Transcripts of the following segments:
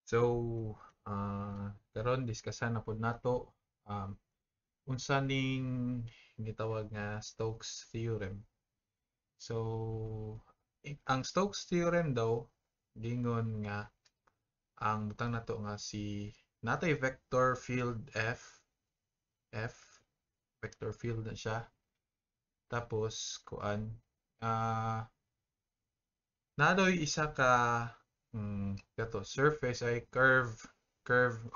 So, karon diskussan na pud nato unsa ning gitawag nga Stokes theorem. So, ang Stokes theorem daw gingon nga ang butang nato nga si natay vector field F vector field na siya. Tapos kuan ah nadoy isa ka kato surface ay curve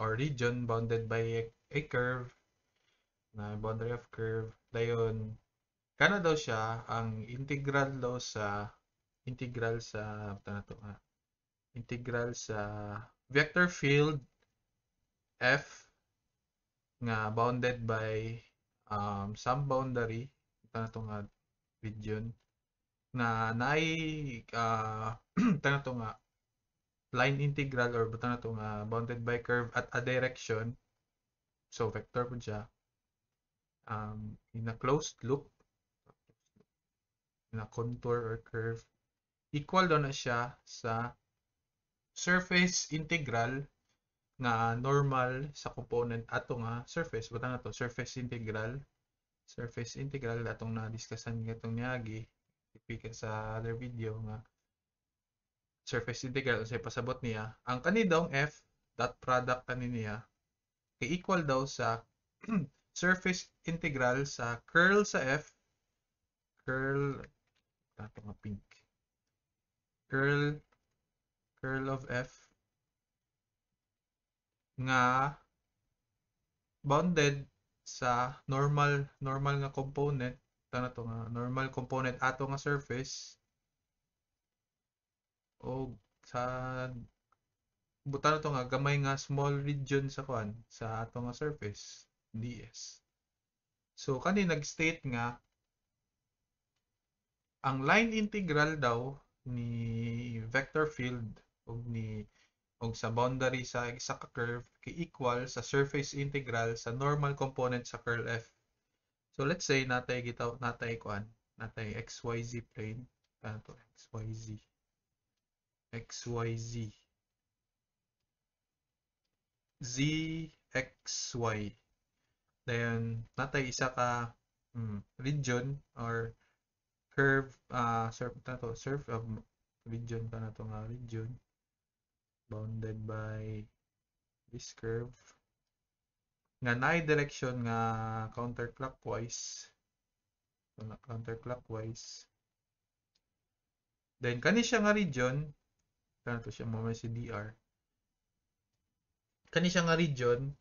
or region bounded by a curve na boundary of curve dayon kana daw siya ang integral sa butang nato nga integral sa vector field f nga bounded by some boundary butang nato nga region na naay butang nato nga line integral or butang nato nga bounded by curve at a direction, so vector po siya, in a closed loop, in a contour or curve, equal daw na siya sa surface integral nga normal sa component ato nga surface. Butang nato surface integral atong na-discussan gatong niagi ipika sa other video nga surface integral unsay pasabot niya. Ang kani daw f dot product kani niya kay equal daw sa surface integral sa curl sa f, curl ato nga pink, curl of f nga bounded sa normal nga component tana to nga normal component ato nga surface o sa buta na to nga gamay nga small region sa kuan sa ato nga surface ds. So kani nag-state nga ang line integral daw ni vector field og sa boundary sa isa ka curve kay equal sa surface integral sa normal component sa curl f. So let's say natay kuan natay xyz plane to xyz zxy. Then natay isa ka region or curve surf of region pa na to nga region bounded by this curve nga naay direction nga counterclockwise. Then kani siya nga region kana to siya mo si dr. Kani siya nga region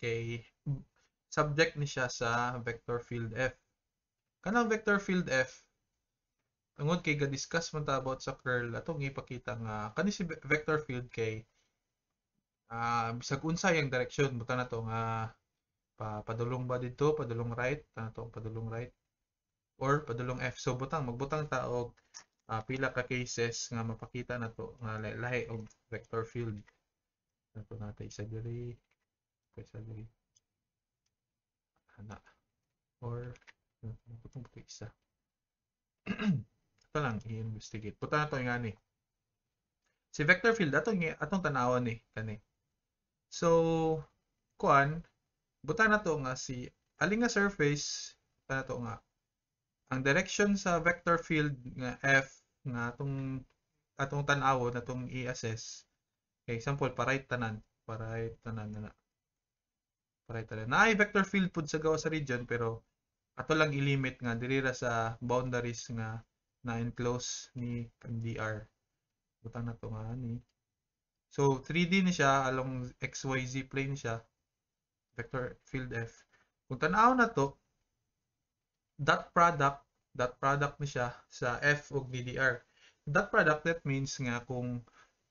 kay subject ni siya sa vector field f. Kanang vector field f tungod kay ga-discuss man ta about sa curl atong ipakita nga kani si vector field kay bisag unsa yang direction buta na to nga padulong ba dito padulong right to padulong right or padulong f. So magbutang ta og pila ka cases nga mapakita na to nga lahi og vector field nato natay isa diri ana or putong isa ito lang i-investigate puta na to nga ni si vector field atong tanawon ni kani. So kuan buta na to nga si aling nga surface buta na to nga ang direction sa vector field nga f nga atong tan-awon atong i-assess kay example pa-right tanan na naay vector field pud sa gawa sa region pero ato lang i-limit nga diri ra sa boundaries nga na-enclose ni dr. Butang na to nga ni. So 3D ni siya along xyz plane siya vector field f. Kung tan-aw na to dot product ni siya sa f ug dr. Dot product that means nga kung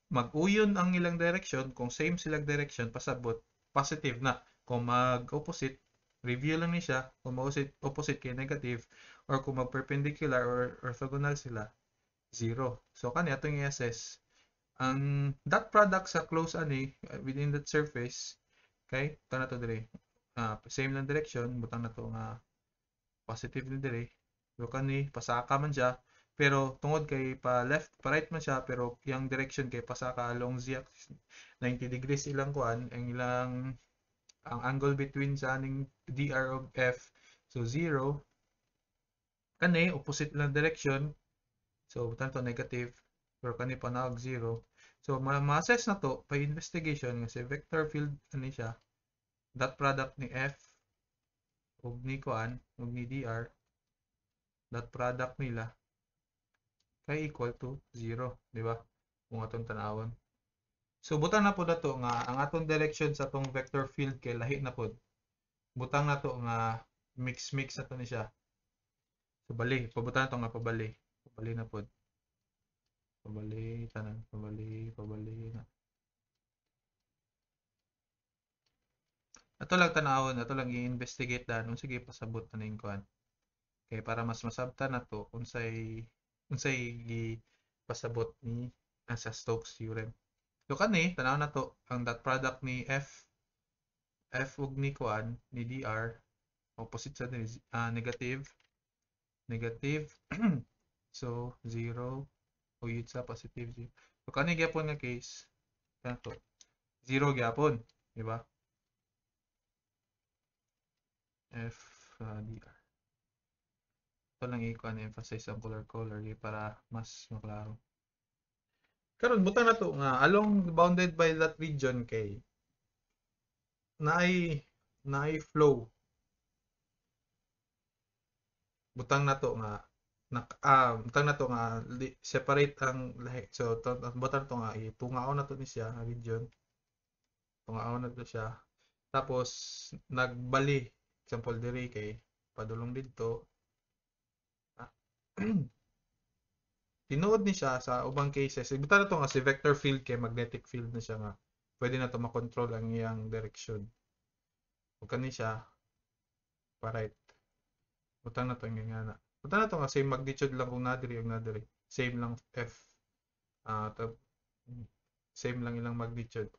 mag-uyon ang ilang direction, kung same silang direction pasabot positive na. Kung mag-opposite review lang ni siya kung opposite kay negative or kung mag-perpendicular or orthogonal sila zero. So kani atong i-assess ang dot product sa close ani within that surface kay na to dire same lang direction butang na to nga positive ni dire so kani pasaka man siya pero tungod kay pa left pa right man siya pero yung direction kay pasaka along z axis 90 degrees ilang kuan ang ilang ang angle between sa aning dr of f so 0 kani opposite lang direction so tanto negative pero kani panawag 0 so ma-assess na to by investigation nga si vector field ani siya dot product ni f ug ni kuan ug ni dr dot product nila kay equal to 0 di ba kung atong tanawon so butang na po dato nga ang atong direction sa atong vector field kay lahi na pod butang na to nga mix na to ni siya so bali pabutang na to nga pabali na pod pabali tanan pabali na ato lang tanawon ato lang i-investigate danon sige pasabot na ning kuan kay para mas masabtan na to unsay gi pasabot ni sa Stokes theorem so kani tanaw na to ang dot product ni f ug ni kuan ni dr opposite sa negative negative so 0 o yun sa positive 0 so kani gyapon nga case kanto 0 gyapon di ba f dr ito lang i-kuan emphasize ang color para mas maklaro karon butang na to nga along bounded by that region kay naay flow butang na to nga butang na to nga separate ang lahi so butang na to nga itungaon na to ni siya nga region tungaon na to siya tapos nagbali example diri kay padulong didto tinuod ni siya sa ubang cases butang na to nga si vector field kay magnetic field na siya nga pwede na to makontrol ang iyang direction ug kani siya pa right butang na to nga na butang na to nga same magnitude lang kung nadiri ug nadiri same lang f ah same lang ilang magnitude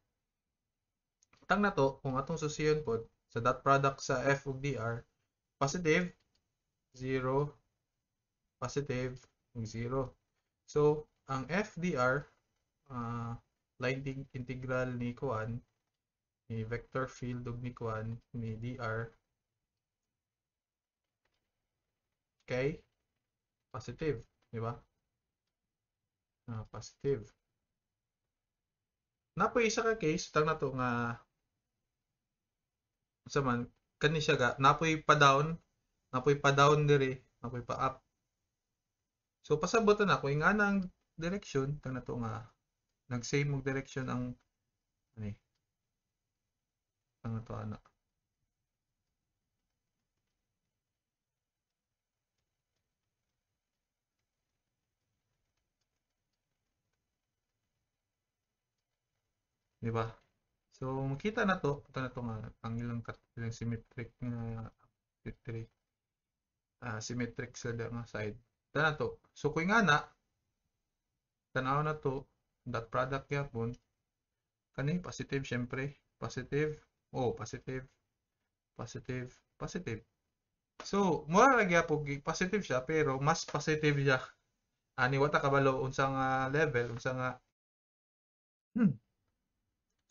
butang na to kung atong susiyon pod sa dot product sa f ug dr positive 0 positive ug 0 so ang fdr line integral ni kuan ni vector field ug ni kuan ni dr kay positive di ba positive napoy isa ka case tang nato nga sa man kani siya ga napoy pa down diri napoy pa up so pasabot na ko nga nang direction tang nato nga nag-same og direction ang ani tang nato ana di ba so makita na to nga ang ilang symmetric nga symmetric sa nga side na to so kung nga na tanaw na to dot product gyapon kani positive syempre positive positive positive positive so mura ra gyapon positive siya pero mas positive siya ani wata kabalo unsa nga level unsa nga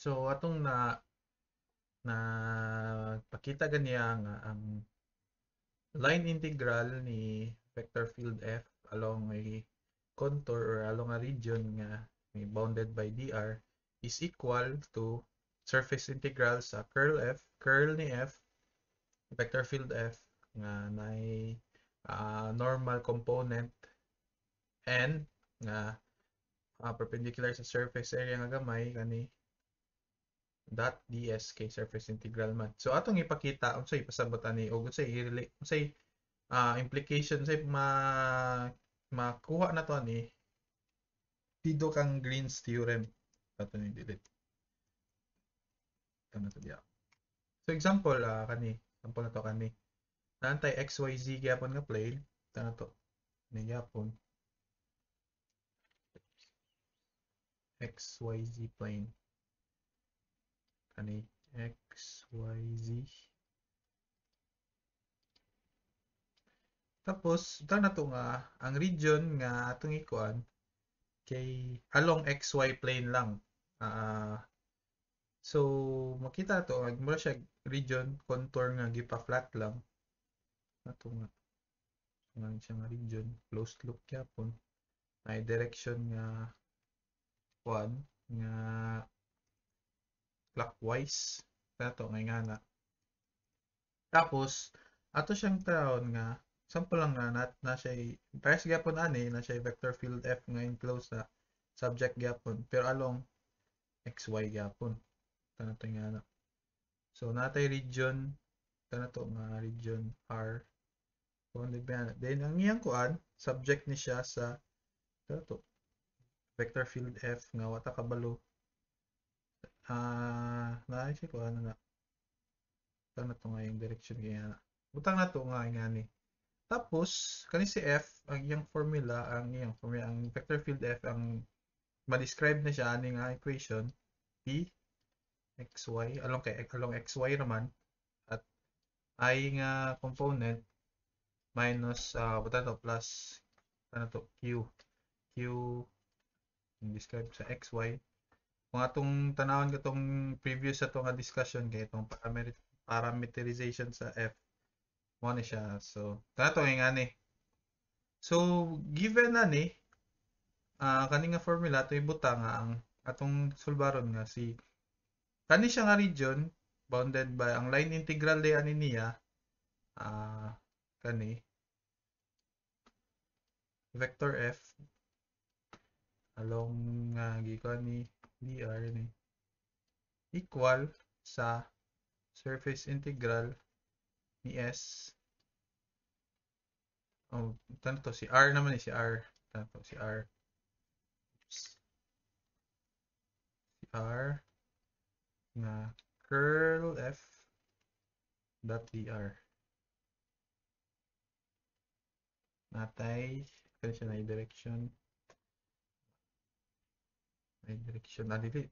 so atong na pakita ganiya nga ang line integral ni vector field f along a contour or along a region nga bounded by dr is equal to surface integral sa curl ni f vector field f nga nay normal component n nga perpendicular sa surface area nga gamay kani dot ds kay surface integral man so atong ipakita unsay pasabot ani og unsay i-relate unsay implication unsay makuha na to ani dito kang Green's theorem ato ni delete kana to diya so example kani example na to kani naantay xyz gyapon nga plane kana to ni gyapon xyz plane kani xyz Tapos butang nato nga ang region nga atong ikuan kay along XY plane lang. Ah, so makita to mura siya region contour nga gipa-flat lang ato nga siya nga region closed loop gyapon ay direction nga kuan nga clockwise nato nga na. Tapos ato siyang taon nga sample lang na siya pares gyapon ani na siya vector field F nga enclosed sa subject gyapon pero along XY gyapon nato nga na. So natay region nato nga region R. Then ang iyang kuan subject ni siya sa to vector field F nga wata kabalo na siya kuan na butang na to nga yung direction kaya na butang na to nga ni. Tapos kani si F ang vector field F ang ma-describe na siya ani nga equation P xy along xy naman at I nga component minus butang to plus ano to q describe sa xy kung atong tanawon katong previous sa to nga discussion kay itong parameterization sa F mo ni siya. So kanato nga ni. So given na ni kani nga formula to ibutang nga ang atong sulbaron nga si kani siya nga region bounded by ang line integral day ani niya kani vector F along nga gikan ni dr ni equal sa surface integral ni S tanto si R naman si R tanto si R nga curl F dot dr natay kani siya na direction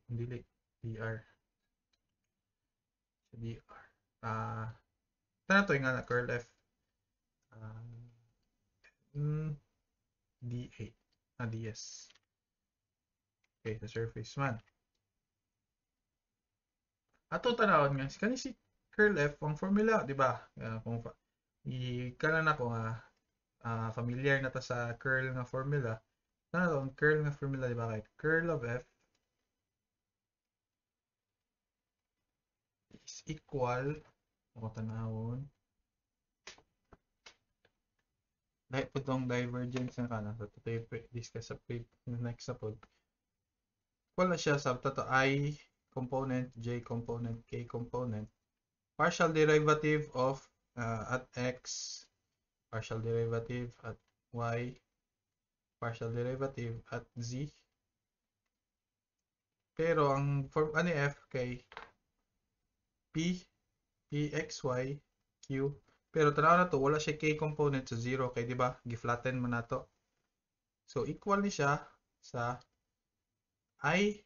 dili dr tanto nga na curl F dA ds okay sa surface man ato tanawon nga kani si curl F ang formula di ba kung ikanan ako nga familiar na ta sa curl nga formula ang curl nga formula di ba kay curl of F is equal ako tanawon dahil po itong divergence nga kana so ito discuss sa next sa pod wala siya sa tato I component J component K component partial derivative of at X partial derivative at Y partial derivative at Z pero ang form ani F kay P Pxy Q pero tanaw na to wala siya K component sa 0 kay di ba gi-flatten man nato so equal ni siya sa I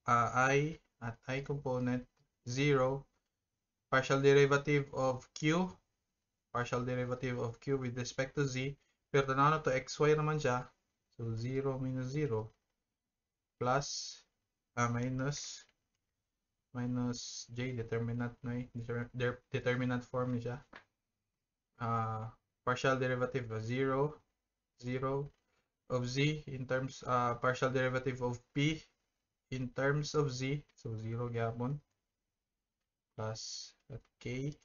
at I component 0 partial derivative of Q with respect to Z pero tanaw na to xy naman siya so 0 minus 0 plus minus J determinant determinant form niya partial derivative of 0 of Z in terms partial derivative of P in terms of Z so 0 gyapon plus at K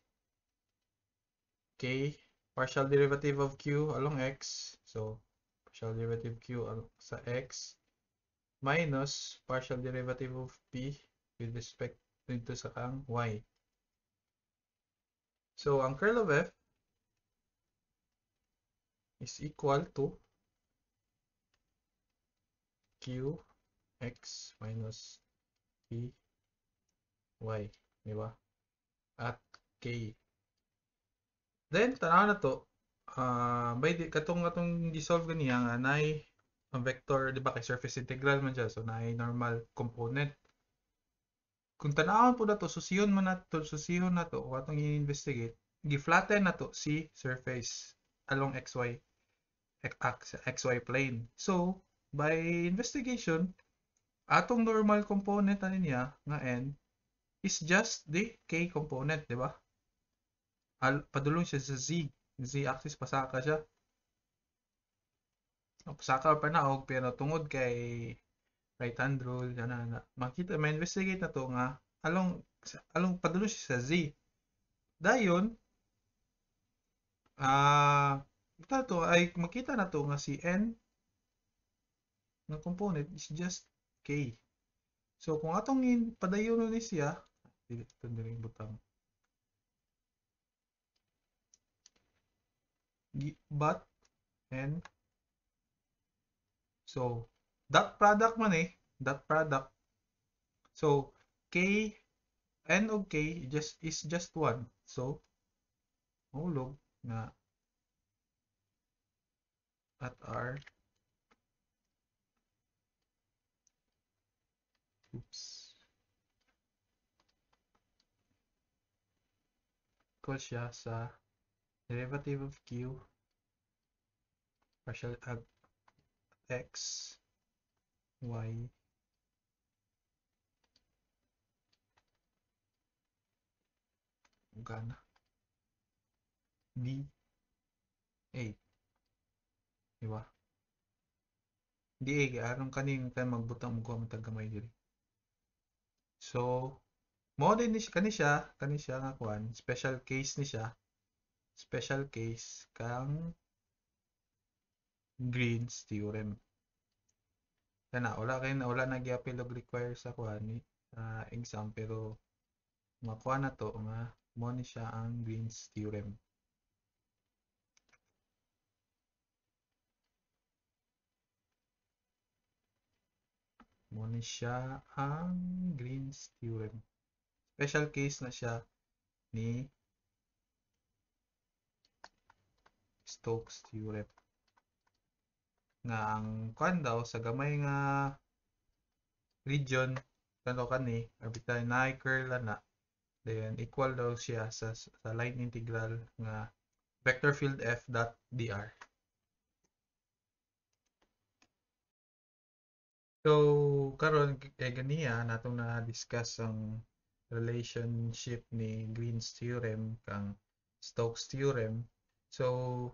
partial derivative of Q along X so partial derivative Q sa X minus partial derivative of P with respect dito sa kang Y. So, ang curl of F is equal to Q X minus P Y. Diba? At K. Then, tanaw na to. Katong dissolve ganiya nga nay ang vector, di ba kay surface integral man siya. So, nay normal component. Kung tanawon po na to, susihon na to, atong i-investigate, gi-flatten na to si surface. along xy plane. So by investigation, atong normal component ani niya nga n is just the k component, di ba? Padulong siya sa z-axis pasaka siya. Pasaka or panaog pero tungod kay right hand rule na makita ma-investigate na to nga along padulong siya sa z. Dayon to ay makita na to nga si n nga component is just k. So kung atong padayon ni siya, dito din butang but n, so dot product man dot product, so k, n og k is just 1, so mahulog na at r equal siya sa derivative of q partial x y gana d a, diba? D a anong kaning kan magbutang mo ko matag gamay diri. So mo din ni kani siya nga kuan, special case ni siya. Special case kang Green's theorem. Wala na gyapil og require sa kuan ni exam, pero makuha na to nga mo ni siya ang Green's theorem. Mo ni siya ang Green's theorem. Special case na siya ni Stokes theorem. Nga ang kuan daw sa gamay nga region kanto kani arbitrary na curl na, then equal daw siya sa line integral nga vector field f dot dr. So karon ganiya natong na discuss ang relationship ni Green's theorem kang Stokes theorem. So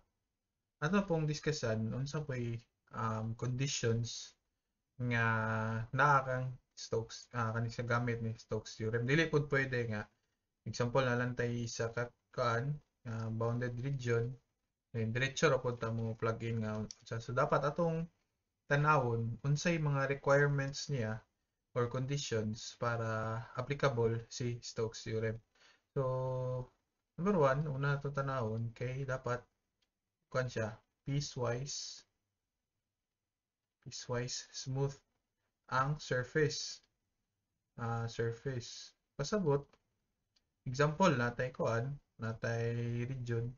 ato pong discussan unsa pay conditions nga naa kang Stokes kani sa gamit ni Stokes theorem. Dili pud pwede nga example na lang tay sa bounded region, then diretso ra pud ta mo plug in nga so dapat atong tan-awon unsay mga requirements niya or conditions para applicable si Stokes theorem. So number 1, una nato tan-awon kay dapat kuan siya piecewise smooth ang surface. Pasabot example natay kuan, natay region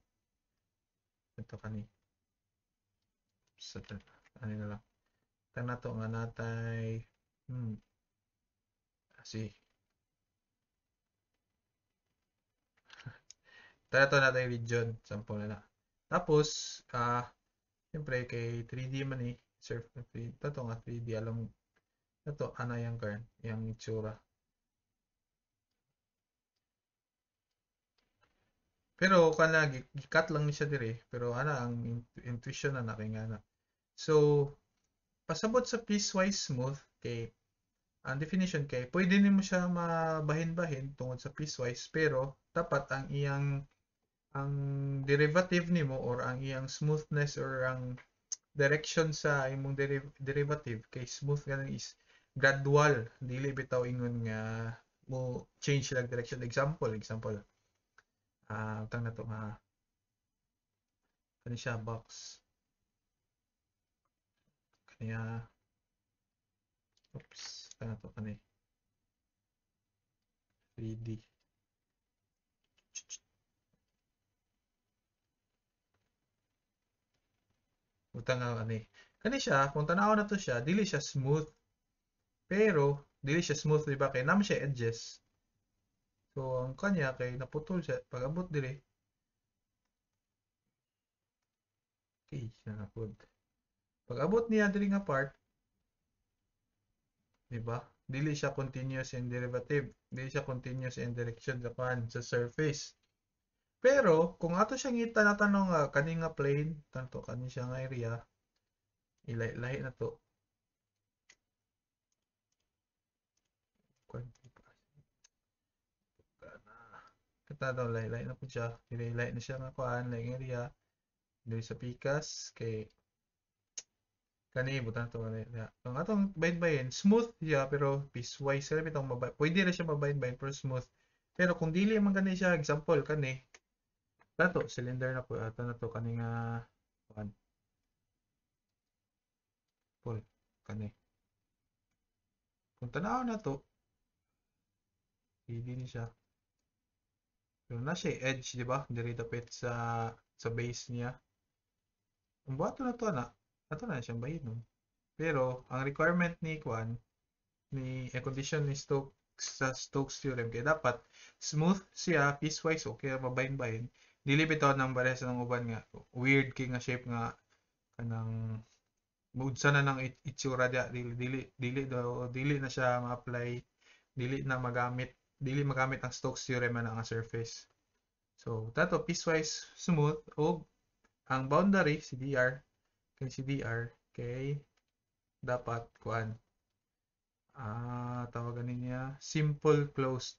ito kani sa ano na lang tang nato nga natay tato natay region sample na. Tapos siyempre kay 3D man surface tato nga 3D alam tato ana yang kern yang itsura. Pero kana gi-cut lang ni siya dire, pero ana ang intuition na kay ngana. So pasabot sa piecewise smooth kay ang definition kay pwede nimo siya mabahin-bahin tungod sa piecewise, pero dapat ang derivative nimo or ang iyang smoothness or ang direction sa imong derivative kay smooth ganun is gradual, dili bitaw ingon nga mo change lang direction. Example tang nato nga kani siya box kanya tang nato kani 3D utang nga kani siya kung tanaw na to siya dili siya smooth, pero dili siya smooth di ba kay naman siya edges. So ang kanya kay naputol siya pag abot dire Okay, siya na pod. Pag abot niya diri nga part, di ba? Dili siya continuous in derivative. Dili siya continuous in direction sa pan sa surface. Pero kung ato siya ngita na tanong nga kani nga plane, tanto kani siya nga area, ilahi na to. Kita daw lahi na po siya. Lahi na siya nga kuan, lahi area. Dili sa pikas kay kani butan to kani. Ang atong bayin-bayin, smooth siya pero piecewise sila bitong pwede ra siya mabayin-bayin pero smooth. Pero kung dili man gani siya, example kani, dato cylinder na po ato na to kani nga kuan. Pol kani. Kung tanaw na to, hindi ni siya. Pero na siya edge, di ba? Diri dapit sa base niya. Ang buhato na to na, ato na siyang bahinon. Pero ang requirement ni kuan ni condition ni Stokes sa Stokes theorem kay dapat smooth siya piecewise okay mabahin-bahin dili bitaw nang parehas ng uban nga weird kay nga shape nga kanang unsa na nang itsura dia dili na siya ma-apply dili magamit ang Stokes theorem na nga surface. So dato piecewise smooth o ang boundary si dr kay dapat kuan tawagan niya simple closed.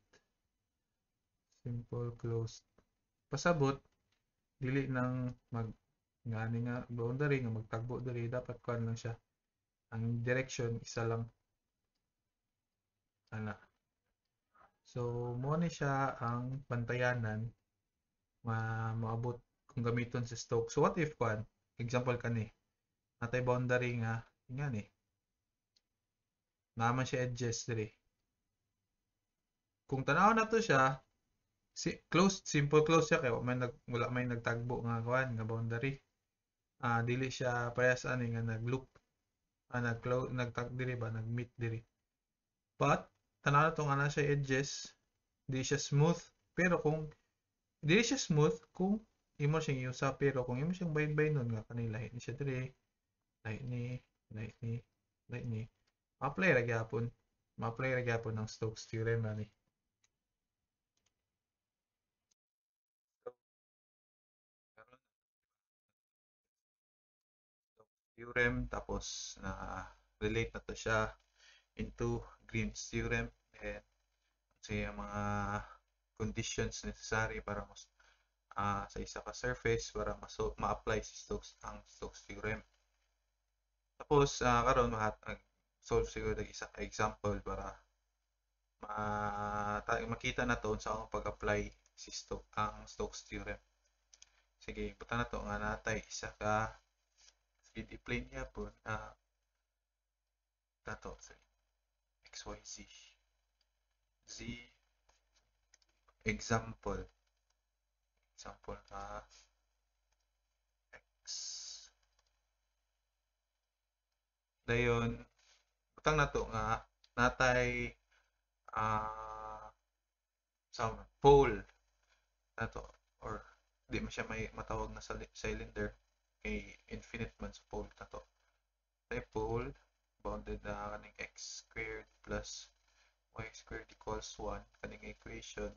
Pasabot dili nang ngani nga boundary nga magtagbo diri dapat kuan lang siya. Ang direction isa lang ana. So mo ni siya ang bantayanan maabot kung gamiton sa Stokes. So what if kuan example kani natay boundary nga ngani naman siya edges diri. Kung tanaw na to siya closed, simple close siya kay wala may nagtagbo nga kuan nga boundary. Dili siya parehas ani nga nag-loop. Nagtag diri ba nag-meet diri. But tanaw na to nga na siya edges, di siya smooth. Pero kung dili siya smooth kung imo siyang iusa pero kung imo siyang bayin-bayinon nga kanila lahi ni siya diri, lahi ni apply ra gyapon. Ma-apply ra gyapon ng Stokes theorem ani. Theorem tapos na relate na to siya into Green's theorem and sa mga conditions necessary para sa isa ka surface para ma-apply si ang Stokes theorem. Tapos karon solve siguro ng isa ka example para makita na to sa akong pag-apply si ang Stokes theorem. Sige, buta na to nga natay isa ka 3D plane niya po dato XYZ example na X dayon butang na to nga natay sa pole nato or di man siya may matawag na cylinder kay infinite man sa pole nato tay pole bounded na kaning x squared plus y squared equals 1 kaning equation.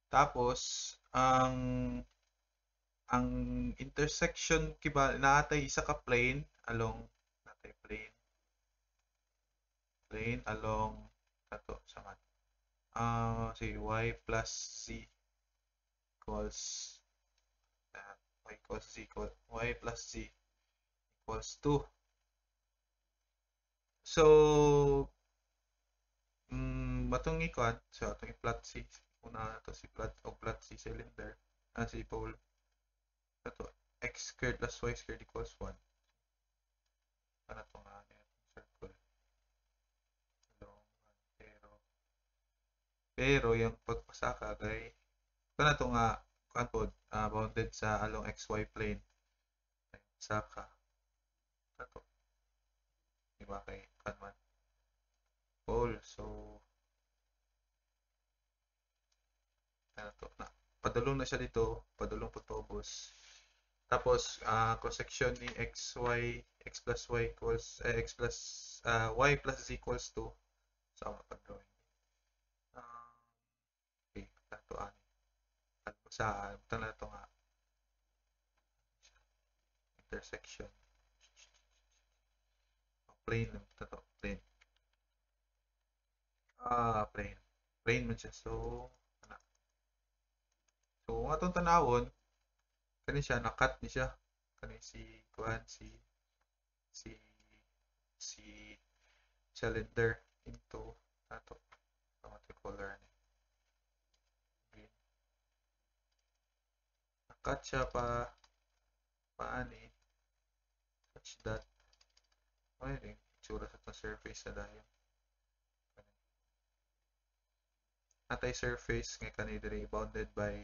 Tapos ang intersection kiba naatay isa ka plane along natay plane along nato sa man si y plus z equals y plus z equals 2. So batong ikuan so atong i-plot si una to si plot si cylinder si pole ato x squared plus y squared equals 1 ana to nga circle pero yung pagpasaka kay kana to nga kuan pod bounded sa along xy plane saka ato diba kay kanman pole so ano to na padulong na siya dito padulong po tobos Tapos cross section ni x plus y equals x plus y plus z equals to sa so, pag-drawing. Okay, tato sa ito na ito nga intersection plane ito plane plane man siya so atong tanawon kani siya nakat ni siya kani si kuan si si cylinder into ato color ni green nakat siya paani such that ay rin itsura sa itong surface na dayon natay surface nga kani diri bounded by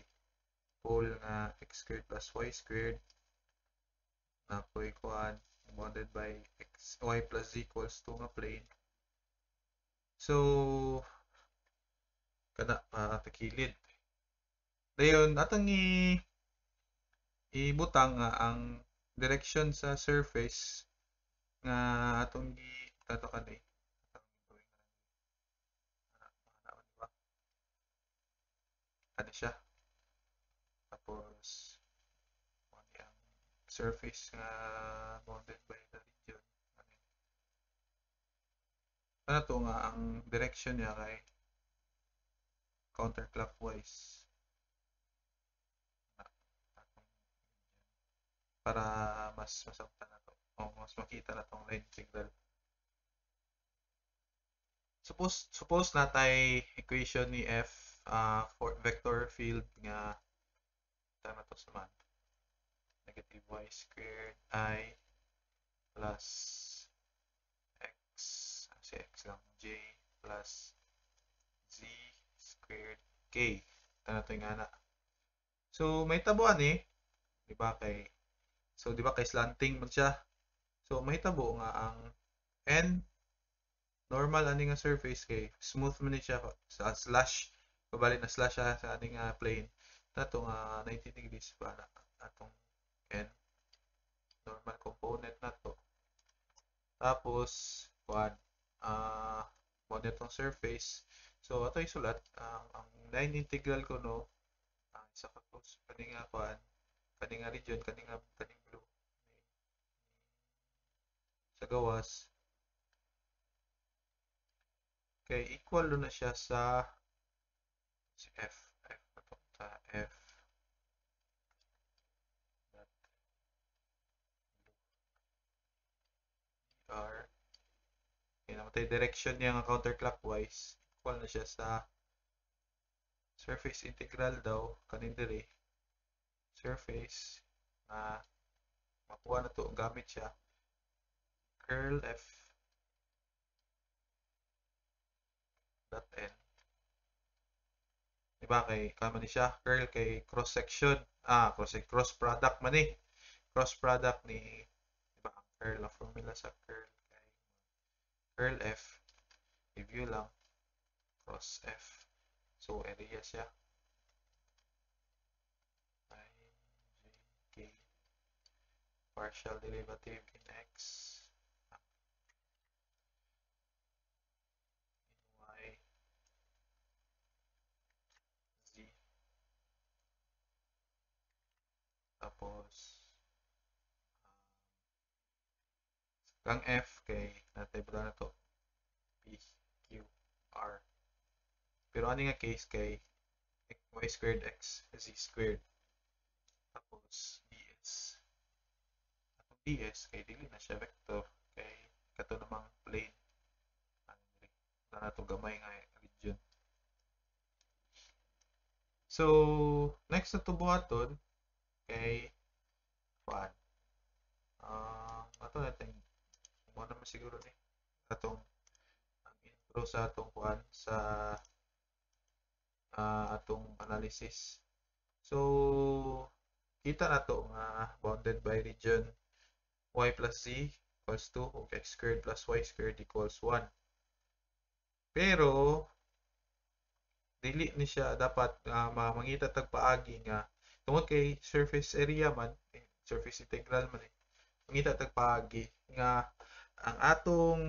pole nga x squared plus y squared na ko'y kuan bounded by y plus z equals to nga plane. So, kada takilid. Dayon, atong ibutang nga ang direction sa surface nga atong tato kanay. Ano siya? Tapos, ang surface nga bounded by the region. Ano to nga ang direction niya kay counterclockwise. Para mas masabtan na to. O mas makita na tong line integral. Suppose natay equation ni F for vector field nga tama to sa man. Negative y squared I plus x si x lang j plus z squared k. Tana to nga na. So may tabuan di ba kay slanting man siya. So mahitabo nga ang n normal ani nga surface kay smooth man ni siya sa slash kabali na slash siya sa aning plane nato nga 90 degrees pa na atong n normal component nato tapos kuan mo netong surface so ato isulat ang line integral ko no ang isa ka close kani nga kuan kani nga region kaning blue sa gawas kay equal na siya sa si f sa f r kaya namatay direction niya nga counterclockwise equal na siya sa surface integral daw kanin diri surface na makuha na to gamit siya curl f dot n diba kay kama ni siya curl kay cross section cross product man cross product ni diba ang curl ang formula sa curl kay curl f i-view lang cross f so area siya I j k partial derivative in x in y z tapos kang f kay natay ba na to p q r pero ano nga case kay y squared x z squared tapos ds kay dili na siya vector kay kato namang plane na to gamay nga region so next na to buhaton kay kuan ato natin mo naman siguro ni atong ang intro sa atong kuan sa atong analysis so kita na to nga bounded by region y plus z equals 2 o x squared plus y squared equals 1 pero dili ni siya dapat mangita tag paagi nga tungod kay surface area man surface integral man eh. Mangita tag paagi nga ang atong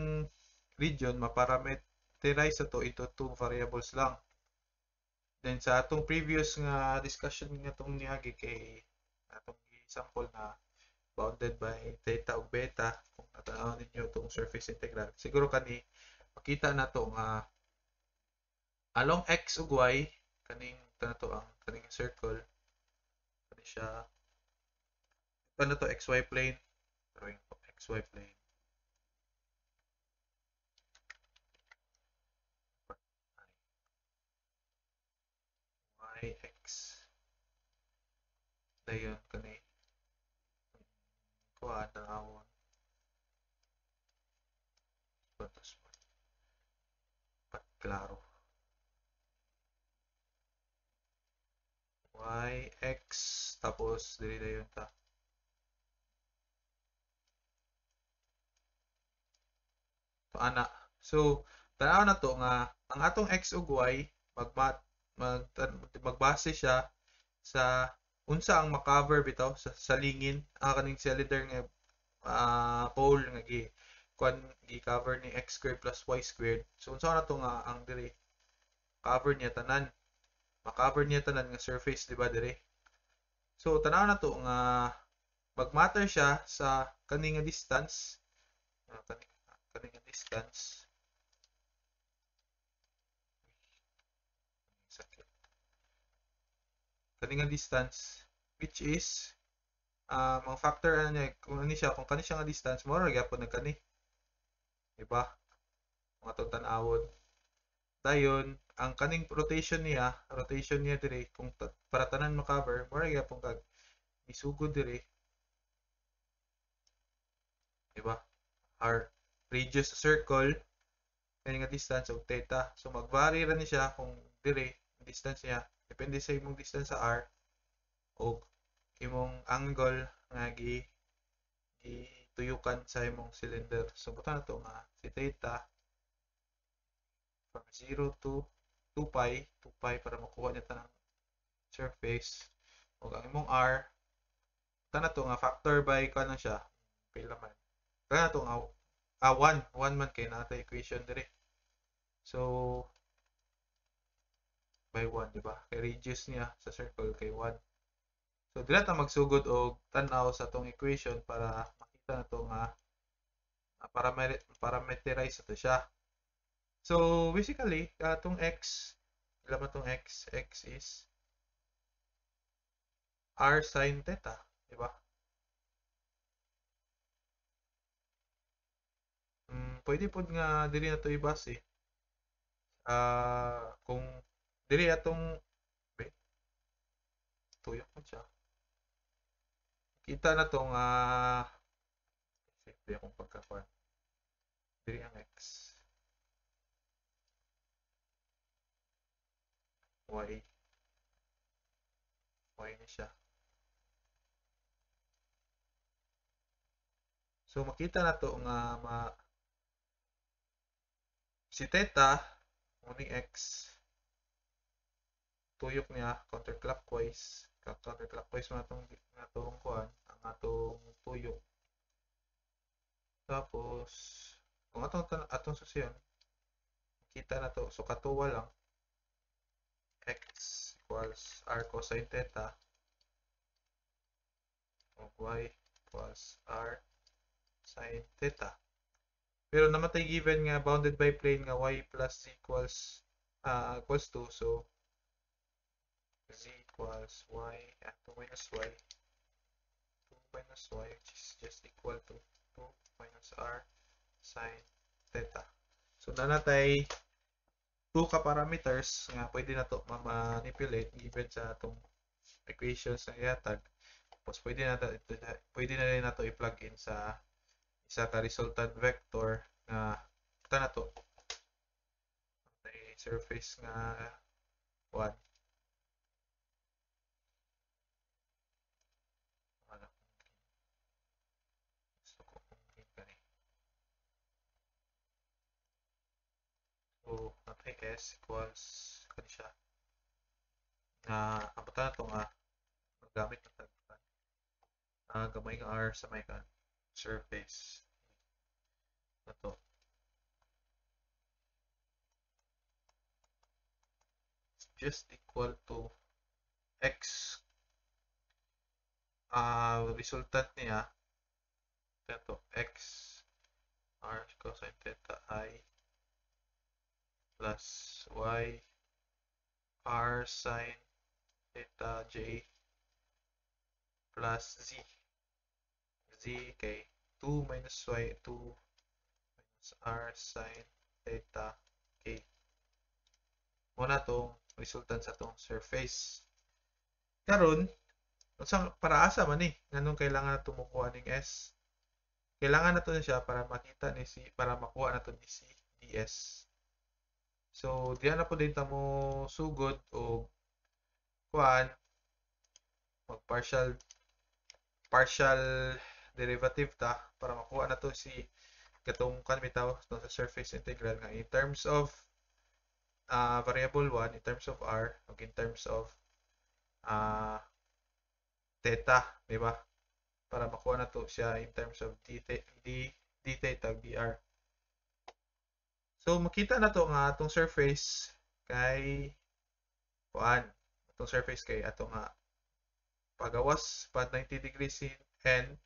region maparameterize to into two variables lang. Then sa atong previous nga discussion nga tong niagi kay atong example na bounded by theta ug beta kung natanaw ninyo tong surface integral. Siguro kani makita na to nga along x ug y kaning to ang kaning circle kani siya ano to xy plane drawing po xy plane yx dayon kani kuha tanawon batos pat klaro yx tapos dili dayon ta so ana so tanaw na to nga ang atong x ug y magbase siya sa unsa ang makover bitaw sa lingin ang kaning cylinder nga pole nga gi-cover ni x squared plus y squared. So unsa na to nga ang diri cover niya tanan. Ma-cover niya tanan nga surface di ba diri? So tanaw na to nga mag-matter siya sa kaning nga distance kaning nga distance kaning nga distance which is mga factor ano niya kung ano siya kung kani siya nga distance mo ra gyapon nagkani di ba mga tong tan-awon dayon ang kaning rotation niya dire kung para tanan ma-cover mo ra gyapon kag isugod dire di ba r radius sa circle kani nga distance og theta so mag-vary ra ni siya kung dire distance niya depende sa imong distance sa r og imong angle nga gituyukan sa imong cylinder. So buta na to nga si theta from 0 to 2 pi, 2 pi para makuha niya tanang surface. Og ang imong r buta na to nga factor by kano siya pila man. Kana to nga 1 man kay nata equation dire. So by 1 di ba? Kay radius niya sa circle kay 1. So dila ta magsugod og tan-aw sa tong equation para makita na to nga parameterize to siya. So basically atong x ila man tong x is r sin theta, di ba? Pwede pod nga dili na to ibase. Kung dili atong tuyok mo siya. Kita na to nga simple akong pagkakuan. Dili ang x. Y ni siya. So makita na to nga si theta muning x tuyok niya counterclockwise man atong kuan ang atong tuyok tapos kung atong susiyon kita na to so katuwa lang x equals r cosine theta o y equals r sin theta pero namatay given nga bounded by plane nga y plus z equals 2 so z equals y 2 minus y which is just equal to 2 minus r sin theta. So nanatay 2 ka parameters nga pwede na to ma-manipulate given sa atong equations na ihatag. Tapos pwede na rin na to i-plug in sa isa ka resultant vector nga ito na to may surface nga 1 gusto ko kung gani so natay s equals kani siya na ang buta na to nga magamit na tagpan gamay nga r sa may kan surface na to. Just equal to x. Resultant niya ito x r cosine theta I plus y r sine theta j plus z kay 2 minus y 2 minus r sine theta k. Muna tong resultant sa tong surface. Karon, para asa man ni nganong kailangan na tumukuha ning s. Kailangan na to siya para makita ni si para makuha na to ni si ds. So, diyan na po din mo sugod o kuan mag partial derivative ta para makuha na to si katong kan bitaw sa surface integral nga in terms of variable 1 in terms of r ug in terms of theta, di ba? Para makuha na to siya in terms of d theta dr. So makita na to nga atong surface kay kuan, atong surface kay ato nga pagawas pa 90 degrees sin n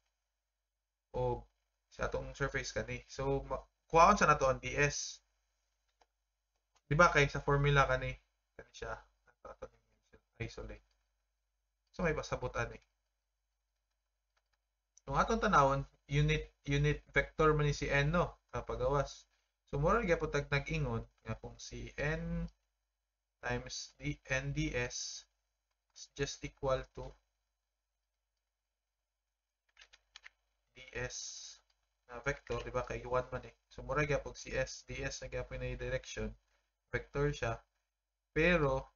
o sa atong surface kani. So kuhaon sa nato ang ds. Di ba kay sa formula kani siya ato isolate. So may pasabutan eh. Kung atong tanawon, unit vector man ni si n no, kapagawas. So mura gyapon tag nag-ingon nga kung si n times n ds is just equal to ds na vector, di ba kay 1 man eh. So mura gyapon si s ds na gyapon na direction, vector siya. Pero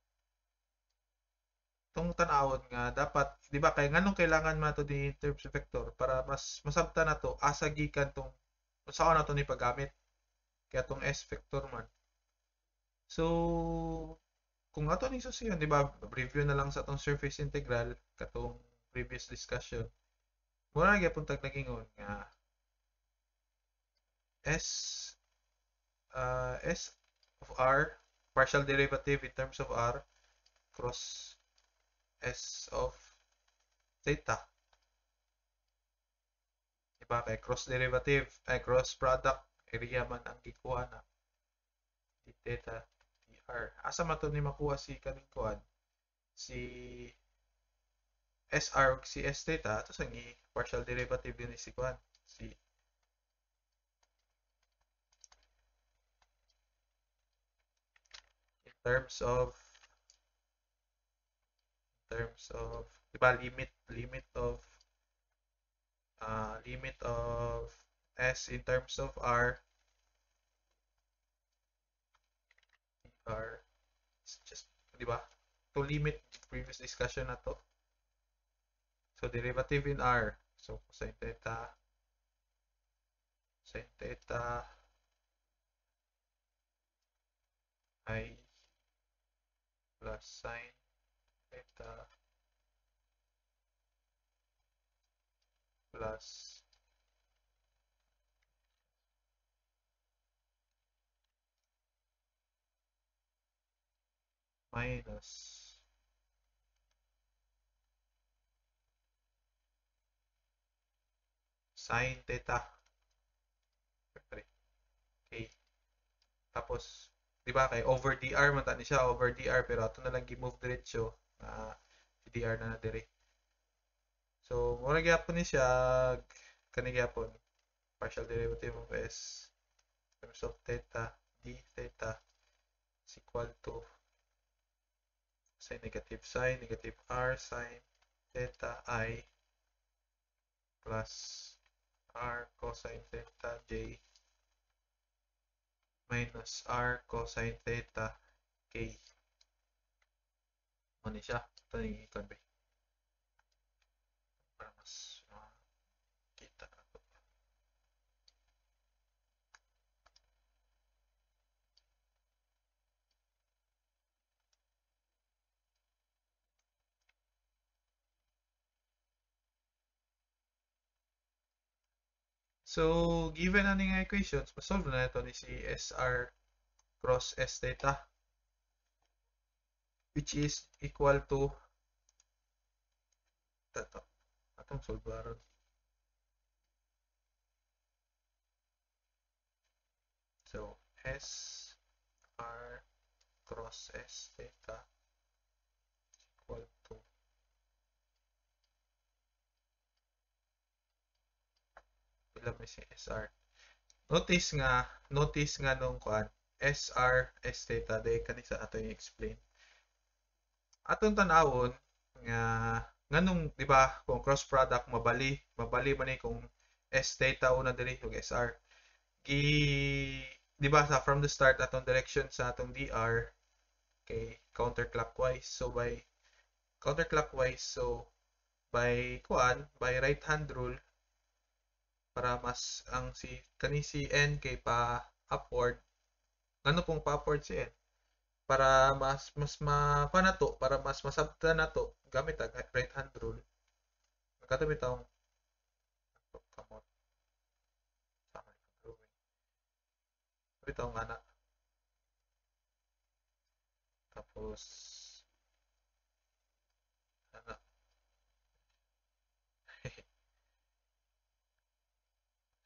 tong tanawon nga dapat, di ba kay nganong kailangan man to di terms of vector para mas masabtan na to asa gikan tong saan na to ni paggamit kaya tong s vector man. So kung ato ning susiyon, di ba, review na lang sa tong surface integral katong previous discussion. Mura na gyapon tag nagingon nga s of r partial derivative in terms of r cross s of theta. Diba kay cross derivative ay cross product area man ang gikuha na di theta dr. Asa man to ni makuha si kaning kuan si SR ug si S theta to sang partial derivative din si kuan si in terms of diba limit of S in terms of R just diba to limit previous discussion na to. So derivative in R, so sin theta I plus sin theta plus minus sin theta. Okay. Tapos, di ba kay over dr man tani siya, over dr pero ato na lang gi-move diretso si dr na dire. So, mura gyapon ni siya kani gyapon partial derivative of s in terms of theta d theta is equal to negative r sin theta I plus r cosine theta j minus r cosine theta k. Ano siya? Ito yung i-convey. Para mas kita ako. So, given na nga equations, masolve na ito ni si SR cross S theta, which is equal to ito. Atong solve aron. So, SR cross S theta equal to pila may si SR. Notice nga nung kuan SR S theta day kanisa ato yung explain. Atong tanawon nga nganong di ba kung cross product mabali man ni kung S theta una diri ug SR. Gi di ba sa from the start atong direction sa atong DR kay counterclockwise. So by counterclockwise, so by right hand rule para mas ang si N kay pa upward. Ano pong pa upward si N? Para mas mapanato, para mas masabta nato gamit ang right hand rule. Nagkatabi taong kamot sama ni drawing. Bitaw nga na. Tapos ana.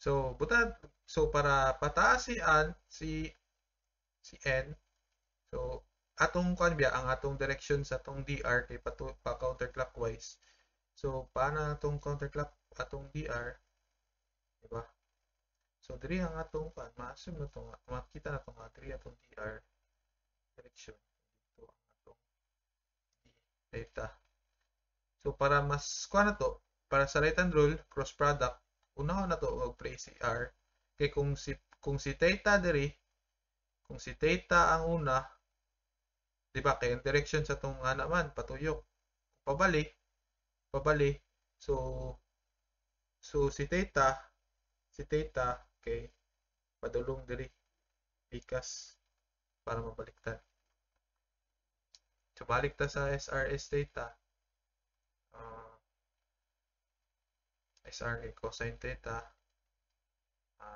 So para pataas si N. So atong kuan biya ang atong direction sa atong DR kay pa counterclockwise. So paano atong counterclock atong DR, di ba? So diri ang atong kuan, ma-assume na to, makita na to nga diri atong DR direction. Dito ang atong theta. So para mas kuan na to, para sa right hand rule cross product, unahon na to og place si R kay kung si theta diri, kung si theta ang una, di ba kay ang direction sa tong ana man patuyok pabalik pabalik. So si theta kay padulong diri ikas para mabaliktad. So balik ta sa SRS theta. SR kay cosine theta,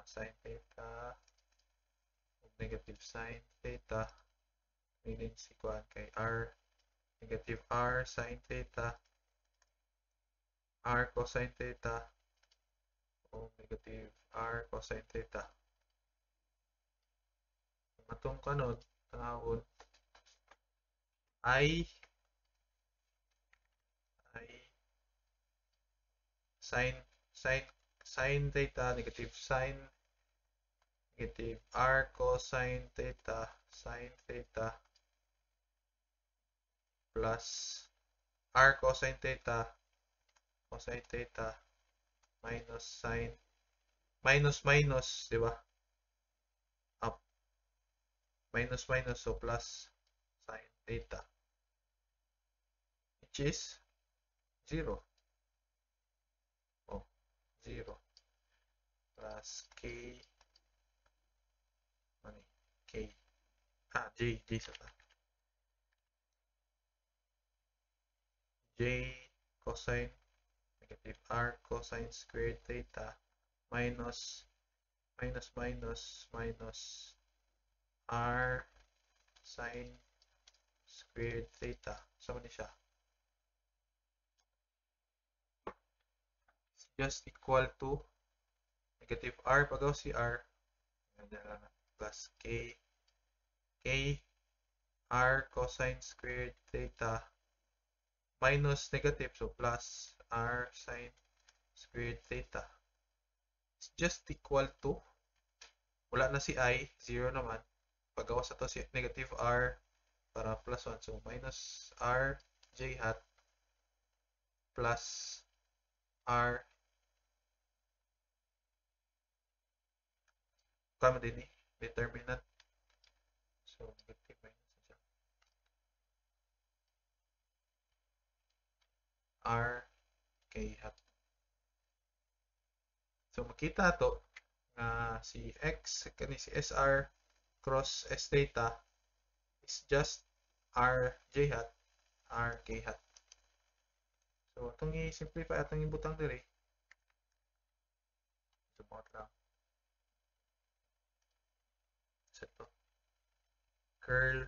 sin theta, negative sin theta, meaning si kuan kay R, negative R sin theta, R cosine theta, o negative R cosine theta. Atong kanon, tanawon ay sin theta, negative R cosine theta, sin theta, plus R cosine theta, minus sin, minus, di ba? Up. Minus, so plus sin theta. Which is 0. 0 plus k j sa ta j cosine negative R cosine squared theta minus R sin squared theta. Sama ni siya. It's just equal to negative R pagaw si R plus k R cosine squared theta minus negative, so plus R sin squared theta. It's just equal to, wala na si I, 0 naman. Pagawas na to si negative R para plus 1. So minus R j hat plus R kama din ni determinant. So negative minus R k hat. So makita to nga si X kani si SR cross S theta is just R j hat R k hat. So atong i-simplify atong ibutang diri Sumot lang. Sa to. Curl.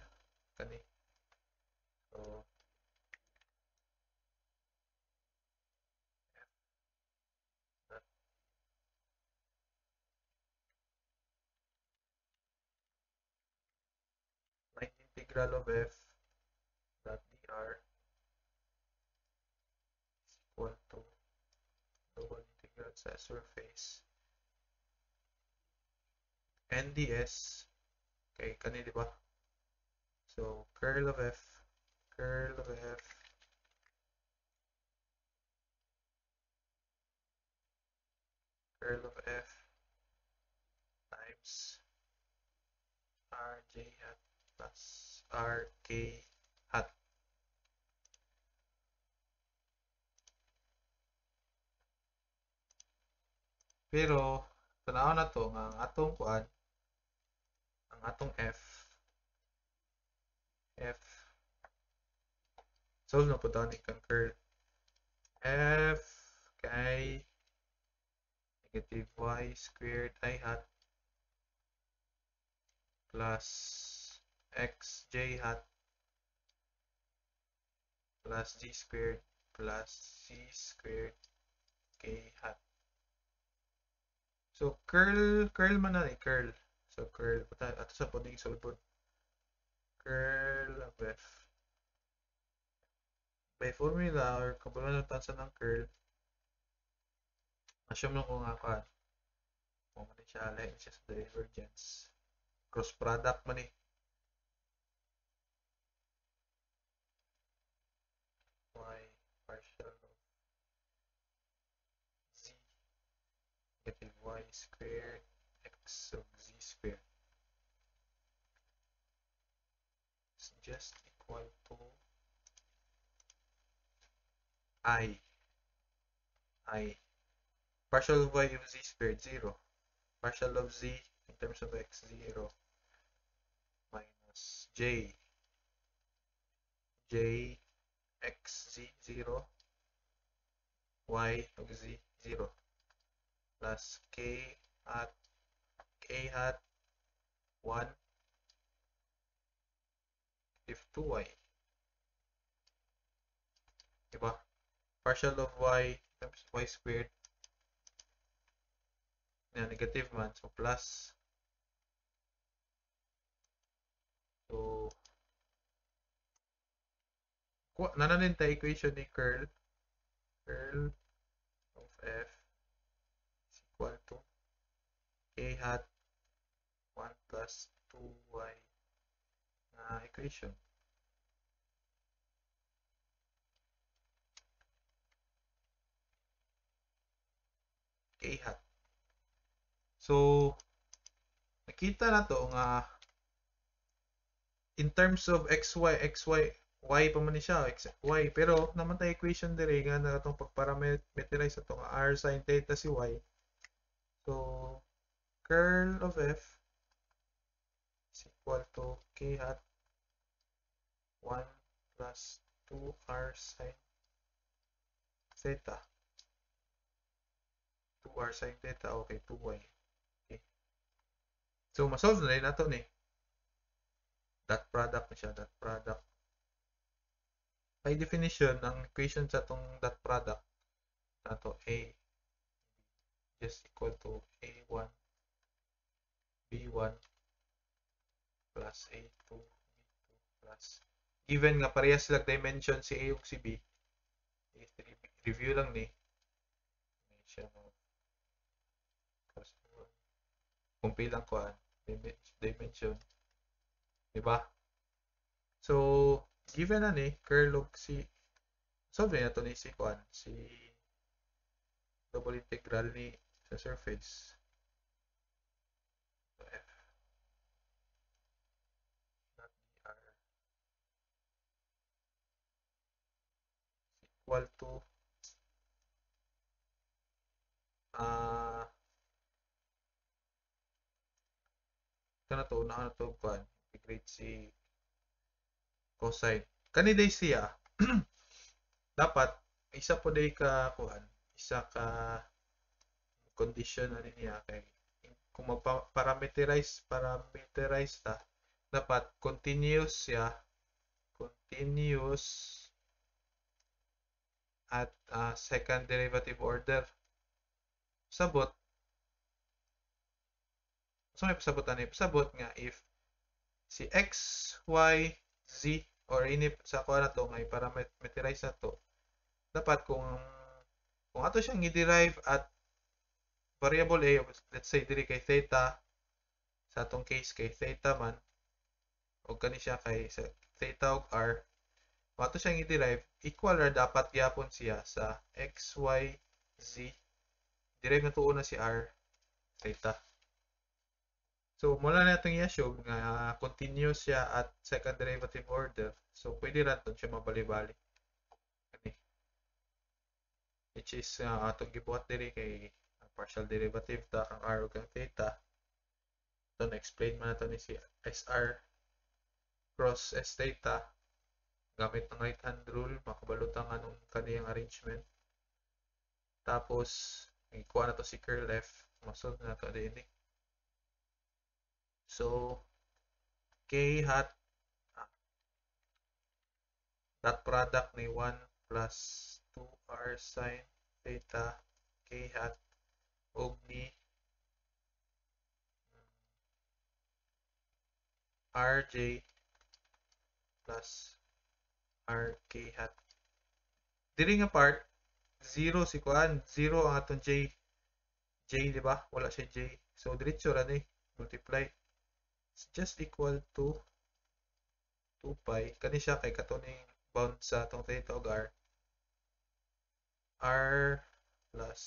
Kani. So, that line integral of f dot dr is equal to double integral sa surface nds kay kani di ba? So curl of f curl of f curl of f times rj hat plus rk hat. Pero tanaw na to nga ang atong kuan ang atong f solve na po daw ni kang curl f kay negative y squared I hat plus xj hat plus g squared plus c squared k hat. So curl man na ni curl. So curl ato sa puding sulbon. Curl of f by formula or kabulan ng tansa ng curl. Assume lang ko nga ka. Kung ano siya lain siya sa divergence. Cross product man eh. Y partial of z negative y squared x of z squared is just equal to I partial of y of z squared 0 partial of z in terms of x 0 minus j x z 0 y of z 0 plus k hat 1 if 2y diba? Partial of y times y squared na negative man so plus so nananin tayo equation ni curl of f is equal to k hat 1 plus 2y na equation. K hat. So, nakita na to nga in terms of xy y pa man ni siya y pero naman tayo equation dire nga na itong pagparameterize ito nga r sin theta si y. So, curl of f is equal to k hat 1 plus 2r sin theta. 2r sin theta, okay, 2y. Okay. So, masolve na rin nato ni. Dot product na siya, dot product. By definition, ang equation sa itong dot product na to A just equal to A1 B1 plus A2 B2 plus given nga parehas sila dimension si A ug si B. Review lang ni. Kung pilang kuan dimension. Diba? So, given na ni curl og si solve na to ni si kuan si double integral ni sa surface. So, f not dr is equal to kana to na to kuan integrate si cosine kaniday siya dapat isa po day ka kuan isa ka condition na niya kay kung magpa-parameterize ta, dapat continuous siya, continuous at second derivative order. Sabot, so may pasabotan ni pasabot nga if si x, y, z or ini sa kuha na to may parameterize na to, dapat kung ato siyang i-derive at variable a, let's say diri kay theta, sa atong case kay theta man, o kani siya kay sa theta og r, kung ato siyang i-derive, equal ra dapat gyapon siya sa x, y, z, derive na tuon na si r, theta. So, mula na itong i-assume nga continuous siya at second derivative order. So, pwede raton siya mabali-bali. Which is, atong gibuhat diri kay partial derivative ta ang r ug ang theta. Ito, na-explain man nato ni si SR cross S theta. Gamit ng right hand rule, makabalutang anong kaniyang arrangement. Tapos, ikuha na to si curl F. Masunod na to din. So, k hat dot product ni 1 plus 2r sin theta k hat og ni rj plus rk hat. Diri nga part, 0 si kuan, 0 ang atong j, di ba? Wala siya j. So, diretso ra ni multiply. It's just equal to 2 pi. Kani siya kay katuning bound sa atong theta og r. R plus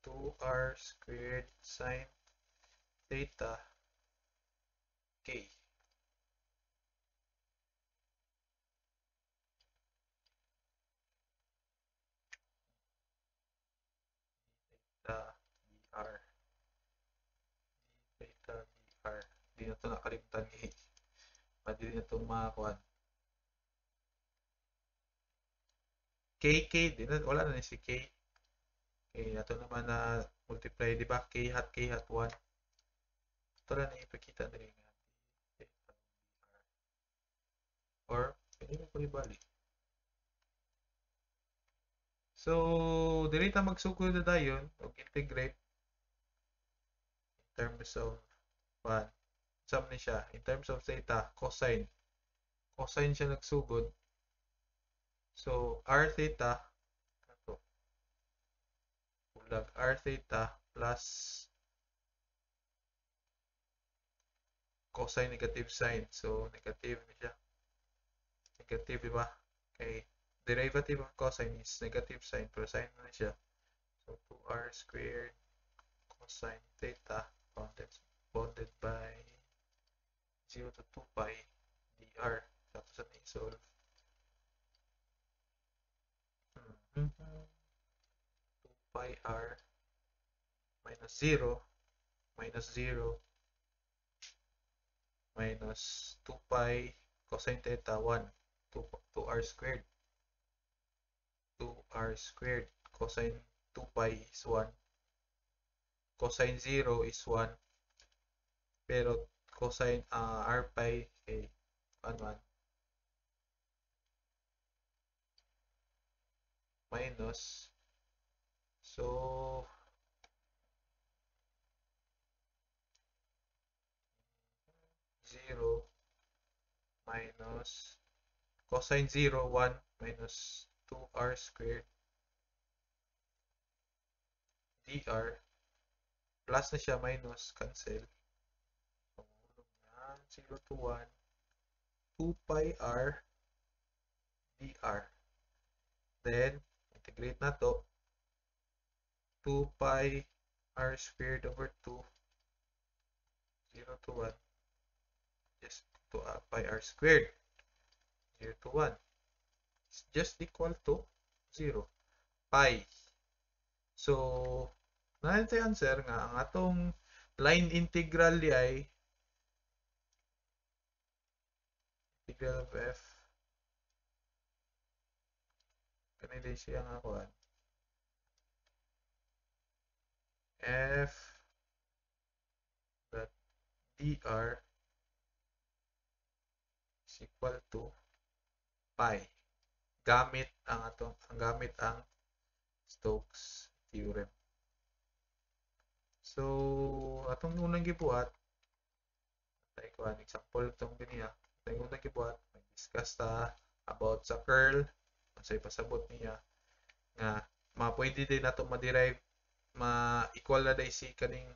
2r squared sin theta k. Theta dr. Theta dr. Di na ito nakalimutan ni. Madili na ito makakuan. KK din. Wala na si K. Okay, ito naman na multiply, di ba? K hat 1. Ito lang na ipakita na rin. Or, pwede mo pag-ibalik. So, dili ta magsugod na dayon o integrate in terms of 1. Sum ni siya. In terms of theta, cosine. Cosine siya nagsugod. So, r theta, ito, ulag r theta plus cosine negative sign. So, negative niya. Negative, di ba? Okay. Derivative of cosine is negative sign, pero sign na siya. So, 2r squared cosine theta bounded by 0 to 2 pi dr. Tapos sa i-solve. 2 pi r minus 0 minus 0 minus 2 pi cosine theta 1. 2r squared. 2r squared cosine 2 pi is 1. Cosine 0 is 1. Pero cosine r pi ay 1 minus, so 0 minus cosine 0 1 minus 2r squared dr plus na siya minus cancel. 0 to 1 2 pi r dr. Then integrate na to 2 pi r squared over 2 0 to 1 just to pi r squared 0 to 1 is just equal to 0 pi. So natin yung answer nga ang atong line integral di ay integral of f kanila siya nga kuan f dot dr is equal to pi gamit ang Stokes theorem. So atong unang gibuhat tay ko an example tong ganiya. Tay unang gibuhat nag-discuss ta about sa curl unsay pasabot niya nga pwede din nato ma-derive ma-equal na day si kaning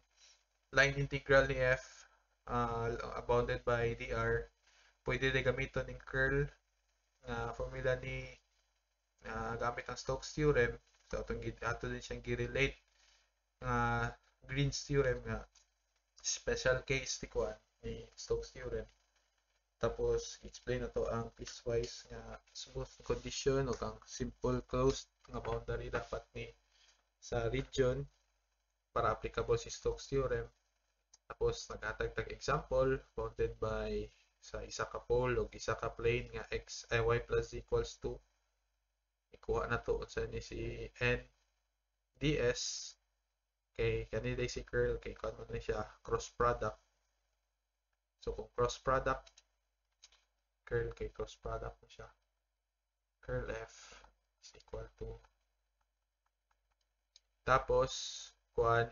line integral ni f bounded by dr. Pwede din gamiton ning curl nga formula ni gamit ang Stokes theorem. So ato din siyang gi-relate nga Green's theorem nga special case ni Stokes theorem. Tapos explain na to ang piecewise nga smooth condition o ang simple closed nga boundary dapat ni sa region para applicable si Stokes theorem. Tapos naghatag example bounded by sa isa ka pole o isa ka plane nga y plus z equals 2. Ikuha na to unsa ni si n ds kay kanila si curl kay kung ano siya cross product. So kung cross product curl kay cross product mo siya curl f is equal to tapos kuan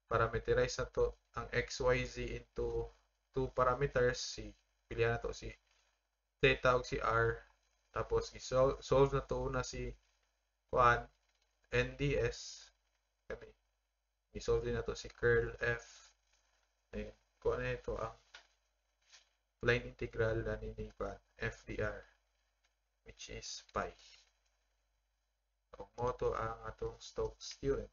parameterize na to ang xyz into two parameters si pilihan na to si theta ug si r tapos solve na to una si kuan nds kani i-solve din na to si curl f kuan na ito ang line integral na ni kuan f dr which is pi. So mo to ang atong Stokes theorem.